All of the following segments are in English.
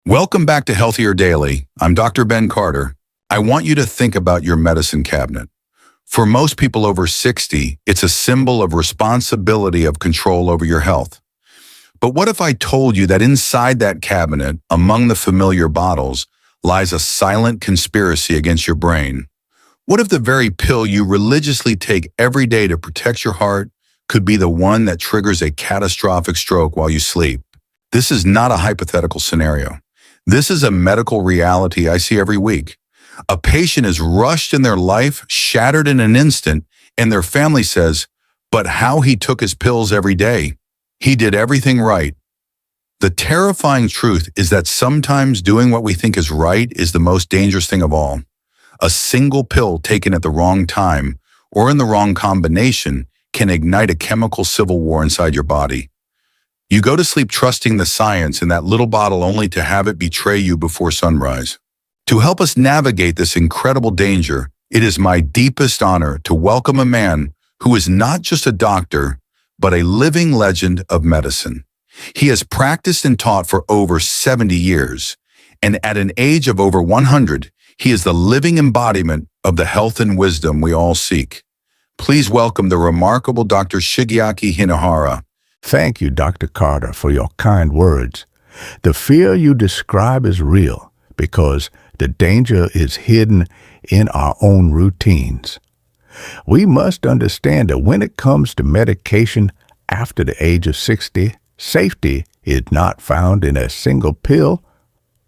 Welcome back to Healthier Daily. I'm Dr. Ben Carter. I want you to think about your medicine cabinet. For most people over 60, it's a symbol of responsibility of control over your health. But what if I told you that inside that cabinet, among the familiar bottles, lies a silent conspiracy against your brain? What if the very pill you religiously take every day to protect your heart could be the one that triggers a catastrophic stroke while you sleep? This is not a hypothetical scenario. This is a medical reality I see every week. A patient is rushed in their life, shattered in an instant, and their family says, "But how he took his pills every day. He did everything right." The terrifying truth is that sometimes doing what we think is right is the most dangerous thing of all. A single pill taken at the wrong time or in the wrong combination can ignite a chemical civil war inside your body. You go to sleep trusting the science in that little bottle only to have it betray you before sunrise. To help us navigate this incredible danger, it is my deepest honor to welcome a man who is not just a doctor, but a living legend of medicine. He has practiced and taught for over 70 years, and at an age of over 100, he is the living embodiment of the health and wisdom we all seek. Please welcome the remarkable Dr. Shigeaki Hinahara. Thank you, Dr. Carter, for your kind words. The fear you describe is real because the danger is hidden in our own routines. We must understand that when it comes to medication after the age of 60, safety is not found in a single pill,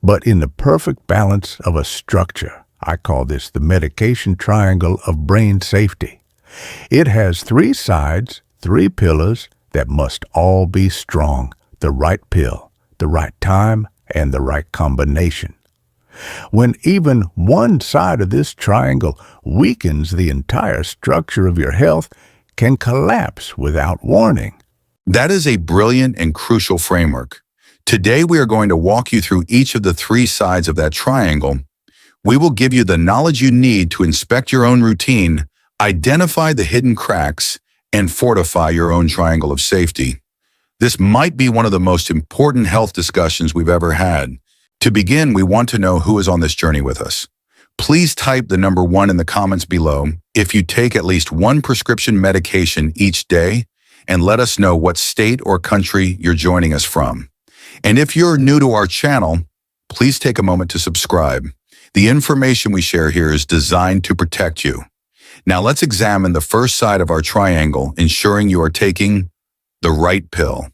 but in the perfect balance of a structure. I call this the medication triangle of brain safety. It has three sides, three pillars, that must all be strong: the right pill, the right time, and the right combination. When even one side of this triangle weakens, the entire structure of your health can collapse without warning. That is a brilliant and crucial framework. Today, we are going to walk you through each of the three sides of that triangle. We will give you the knowledge you need to inspect your own routine, identify the hidden cracks, and fortify your own triangle of safety. This might be one of the most important health discussions we've ever had. To begin, we want to know who is on this journey with us. Please type the number 1 in the comments below if you take at least one prescription medication each day, and let us know what state or country you're joining us from. And if you're new to our channel, please take a moment to subscribe. The information we share here is designed to protect you. Now let's examine the first side of our triangle, ensuring you are taking the right pill.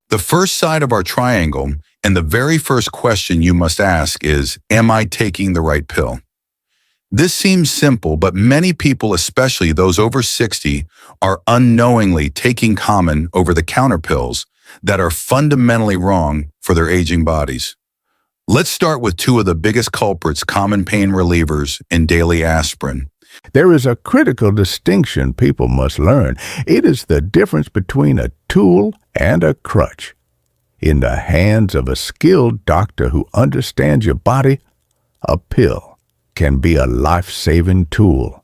The first side of our triangle, and the very first question you must ask is, am I taking the right pill? This seems simple, but many people, especially those over 60, are unknowingly taking common over-the-counter pills that are fundamentally wrong for their aging bodies. Let's start with two of the biggest culprits: common pain relievers and daily aspirin. There is a critical distinction people must learn. It is the difference between a tool and a crutch. In the hands of a skilled doctor who understands your body, a pill can be a life-saving tool.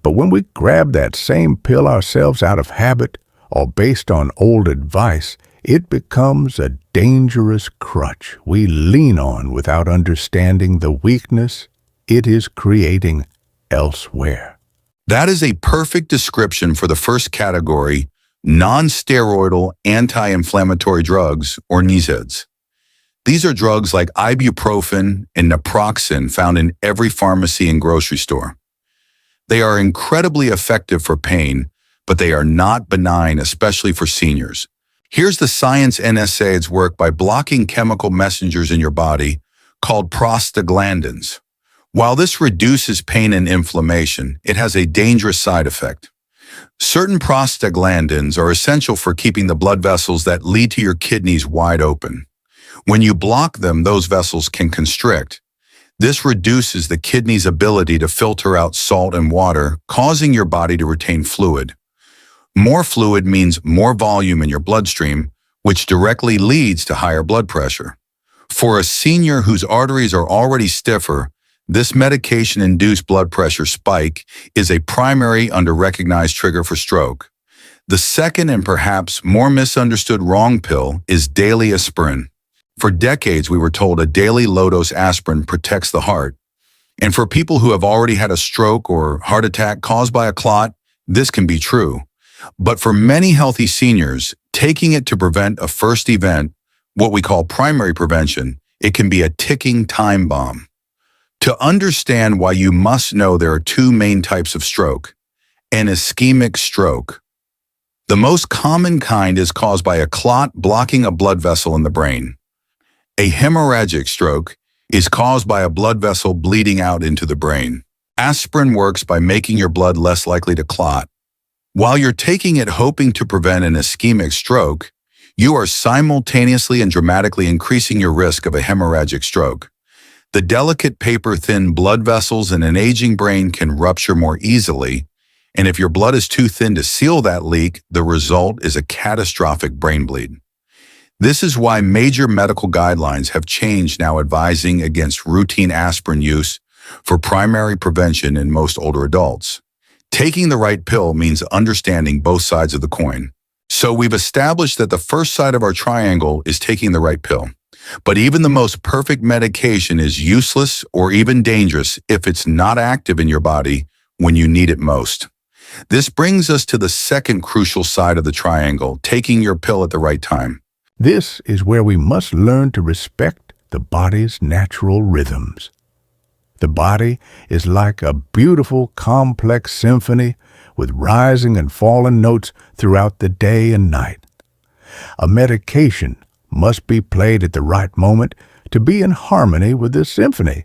But when we grab that same pill ourselves out of habit or based on old advice, it becomes a dangerous crutch we lean on without understanding the weakness it is creating elsewhere. That is a perfect description for the first category: non-steroidal anti-inflammatory drugs, or NSAIDs. These are drugs like ibuprofen and naproxen found in every pharmacy and grocery store. They are incredibly effective for pain, but they are not benign, especially for seniors. Here's the science NSAIDs work by blocking chemical messengers in your body called prostaglandins. While this reduces pain and inflammation, it has a dangerous side effect. Certain prostaglandins are essential for keeping the blood vessels that lead to your kidneys wide open. When you block them, those vessels can constrict. This reduces the kidney's ability to filter out salt and water, causing your body to retain fluid. More fluid means more volume in your bloodstream, which directly leads to higher blood pressure. For a senior whose arteries are already stiffer, this medication-induced blood pressure spike is a primary under-recognized trigger for stroke. The second and perhaps more misunderstood wrong pill is daily aspirin. For decades, we were told a daily low-dose aspirin protects the heart. And for people who have already had a stroke or heart attack caused by a clot, this can be true. But for many healthy seniors, taking it to prevent a first event, what we call primary prevention, it can be a ticking time bomb. To understand why, you must know there are two main types of stroke. An ischemic stroke. The most common kind is caused by a clot blocking a blood vessel in the brain. A hemorrhagic stroke is caused by a blood vessel bleeding out into the brain. Aspirin works by making your blood less likely to clot. While you're taking it hoping to prevent an ischemic stroke, you are simultaneously and dramatically increasing your risk of a hemorrhagic stroke. The delicate paper-thin blood vessels in an aging brain can rupture more easily, and if your blood is too thin to seal that leak, the result is a catastrophic brain bleed. This is why major medical guidelines have changed, now advising against routine aspirin use for primary prevention in most older adults. Taking the right pill means understanding both sides of the coin. So we've established that the first side of our triangle is taking the right pill. But even the most perfect medication is useless or even dangerous if it's not active in your body when you need it most. This brings us to the second crucial side of the triangle, taking your pill at the right time. This is where we must learn to respect the body's natural rhythms. The body is like a beautiful, complex symphony with rising and falling notes throughout the day and night. A medication must be played at the right moment to be in harmony with this symphony.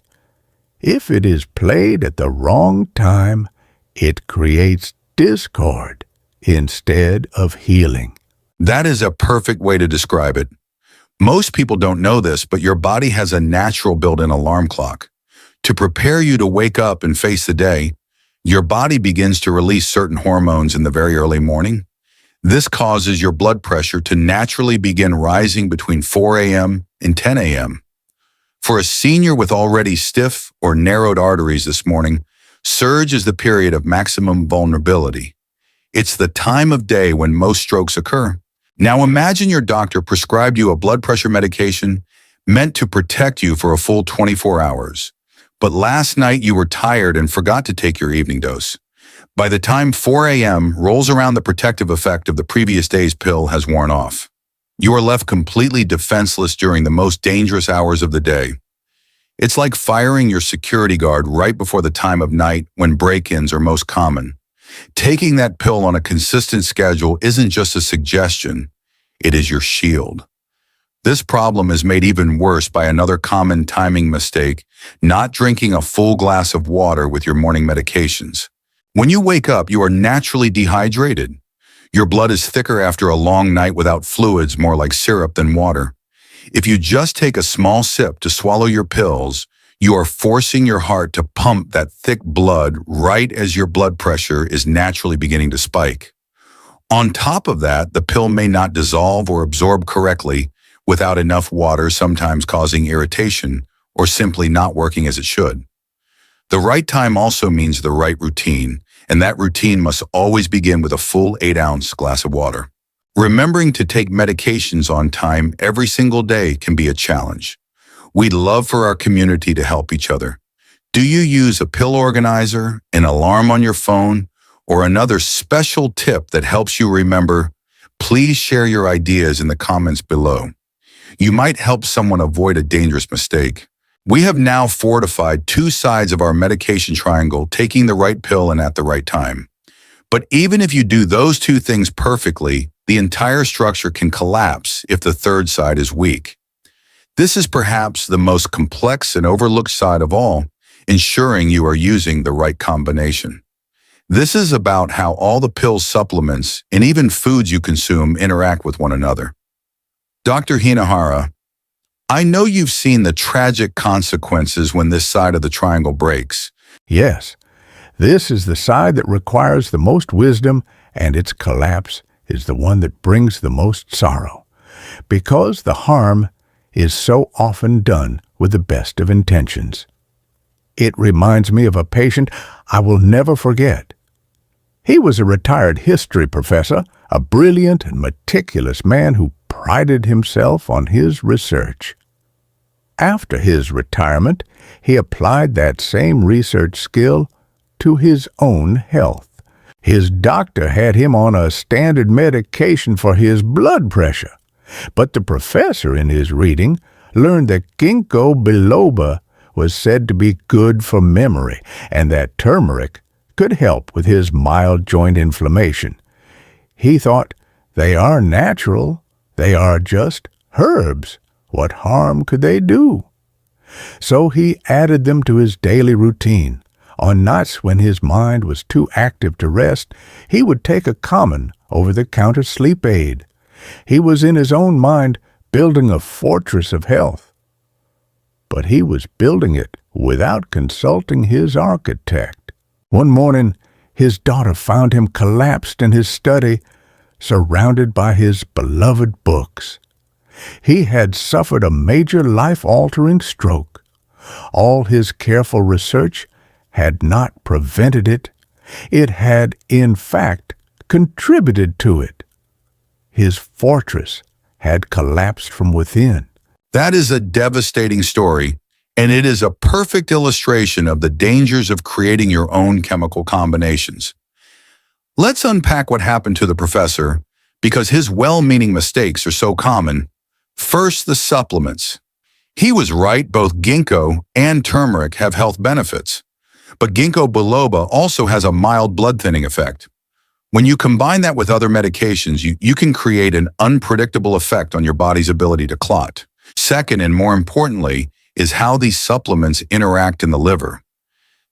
If it is played at the wrong time, it creates discord instead of healing. That is a perfect way to describe it. Most people don't know this, but your body has a natural built-in alarm clock. To prepare you to wake up and face the day, your body begins to release certain hormones in the very early morning. This causes your blood pressure to naturally begin rising between 4 a.m. and 10 a.m. For a senior with already stiff or narrowed arteries this morning, surge is the period of maximum vulnerability. It's the time of day when most strokes occur. Now imagine your doctor prescribed you a blood pressure medication meant to protect you for a full 24 hours. But last night you were tired and forgot to take your evening dose. By the time 4 a.m. rolls around, the protective effect of the previous day's pill has worn off. You are left completely defenseless during the most dangerous hours of the day. It's like firing your security guard right before the time of night when break-ins are most common. Taking that pill on a consistent schedule isn't just a suggestion, it is your shield. This problem is made even worse by another common timing mistake, not drinking a full glass of water with your morning medications. When you wake up, you are naturally dehydrated. Your blood is thicker after a long night without fluids, more like syrup than water. If you just take a small sip to swallow your pills, you are forcing your heart to pump that thick blood right as your blood pressure is naturally beginning to spike. On top of that, the pill may not dissolve or absorb correctly without enough water, sometimes causing irritation or simply not working as it should. The right time also means the right routine, and that routine must always begin with a full 8-ounce glass of water. Remembering to take medications on time every single day can be a challenge. We'd love for our community to help each other. Do you use a pill organizer, an alarm on your phone, or another special tip that helps you remember? Please share your ideas in the comments below. You might help someone avoid a dangerous mistake. We have now fortified two sides of our medication triangle, taking the right pill and at the right time. But even if you do those two things perfectly, the entire structure can collapse if the third side is weak. This is perhaps the most complex and overlooked side of all, ensuring you are using the right combination. This is about how all the pills, supplements, and even foods you consume interact with one another. Dr. Hinahara, I know you've seen the tragic consequences when this side of the triangle breaks. Yes, this is the side that requires the most wisdom, and its collapse is the one that brings the most sorrow, because the harm is so often done with the best of intentions. It reminds me of a patient I will never forget. He was a retired history professor, a brilliant and meticulous man who prided himself on his research. After his retirement, he applied that same research skill to his own health. His doctor had him on a standard medication for his blood pressure, but the professor in his reading learned that ginkgo biloba was said to be good for memory and that turmeric could help with his mild joint inflammation. He thought, they are natural, they are just herbs. What harm could they do? So he added them to his daily routine. On nights when his mind was too active to rest, he would take a common over-the-counter sleep aid. He was in his own mind building a fortress of health. But he was building it without consulting his architect. One morning, his daughter found him collapsed in his study, surrounded by his beloved books. He had suffered a major life-altering stroke. All his careful research had not prevented it. It had, in fact, contributed to it. His fortress had collapsed from within. That is a devastating story, and it is a perfect illustration of the dangers of creating your own chemical combinations. Let's unpack what happened to the professor, because his well-meaning mistakes are so common. First, the supplements. He was right, both ginkgo and turmeric have health benefits. But ginkgo biloba also has a mild blood-thinning effect. When you combine that with other medications, you can create an unpredictable effect on your body's ability to clot. Second, and more importantly, is how these supplements interact in the liver.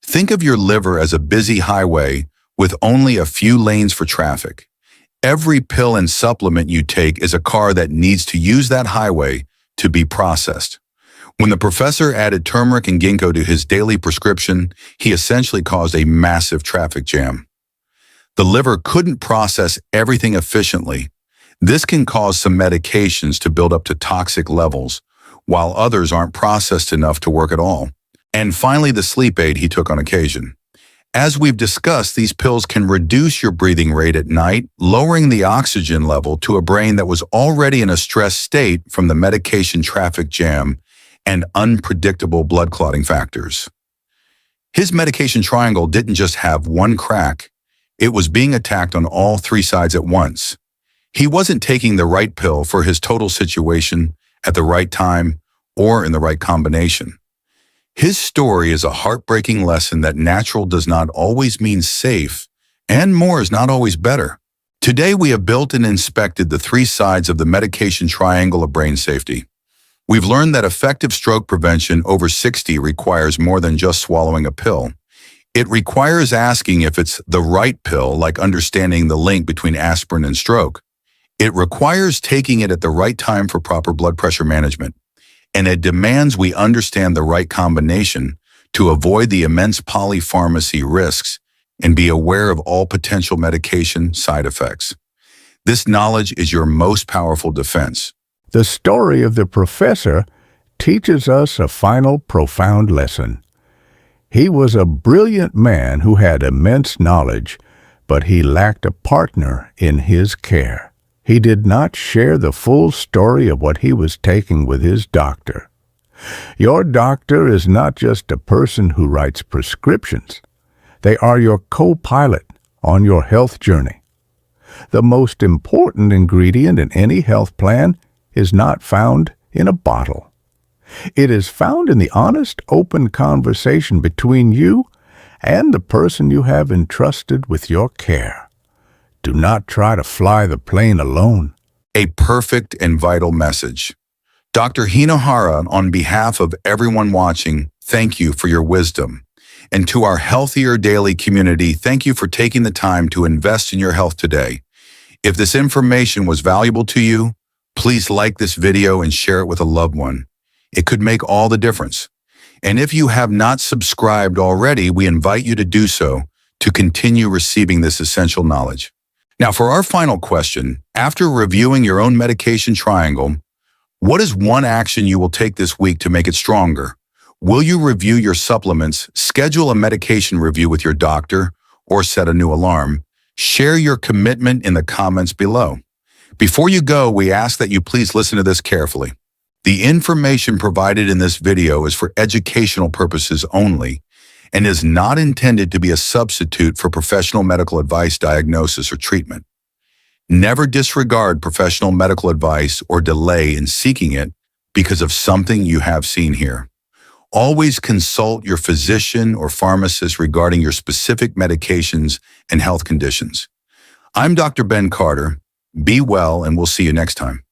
Think of your liver as a busy highway with only a few lanes for traffic. Every pill and supplement you take is a car that needs to use that highway to be processed. When the professor added turmeric and ginkgo to his daily prescription, he essentially caused a massive traffic jam. The liver couldn't process everything efficiently. This can cause some medications to build up to toxic levels, while others aren't processed enough to work at all. And finally, the sleep aid he took on occasion. As we've discussed, these pills can reduce your breathing rate at night, lowering the oxygen level to a brain that was already in a stressed state from the medication traffic jam and unpredictable blood clotting factors. His medication triangle didn't just have one crack, it was being attacked on all three sides at once. He wasn't taking the right pill for his total situation at the right time or in the right combination. His story is a heartbreaking lesson that natural does not always mean safe, and more is not always better. Today we have built and inspected the three sides of the medication triangle of brain safety. We've learned that effective stroke prevention over 60 requires more than just swallowing a pill. It requires asking if it's the right pill, like understanding the link between aspirin and stroke. It requires taking it at the right time for proper blood pressure management. And it demands we understand the right combination to avoid the immense polypharmacy risks and be aware of all potential medication side effects. This knowledge is your most powerful defense. The story of the professor teaches us a final profound lesson. He was a brilliant man who had immense knowledge, but he lacked a partner in his care. He did not share the full story of what he was taking with his doctor. Your doctor is not just a person who writes prescriptions. They are your co-pilot on your health journey. The most important ingredient in any health plan is not found in a bottle. It is found in the honest, open conversation between you and the person you have entrusted with your care. Do not try to fly the plane alone. A perfect and vital message. Dr. Hinohara, on behalf of everyone watching, thank you for your wisdom. And to our Healthier Daily community, thank you for taking the time to invest in your health today. If this information was valuable to you, please like this video and share it with a loved one. It could make all the difference. And if you have not subscribed already, we invite you to do so to continue receiving this essential knowledge. Now, for our final question, after reviewing your own medication triangle, what is one action you will take this week to make it stronger? Will you review your supplements, schedule a medication review with your doctor, or set a new alarm? Share your commitment in the comments below. Before you go, we ask that you please listen to this carefully. The information provided in this video is for educational purposes only and is not intended to be a substitute for professional medical advice, diagnosis, or treatment. Never disregard professional medical advice or delay in seeking it because of something you have seen here. Always consult your physician or pharmacist regarding your specific medications and health conditions. I'm Dr. Ben Carter. Be well, and we'll see you next time.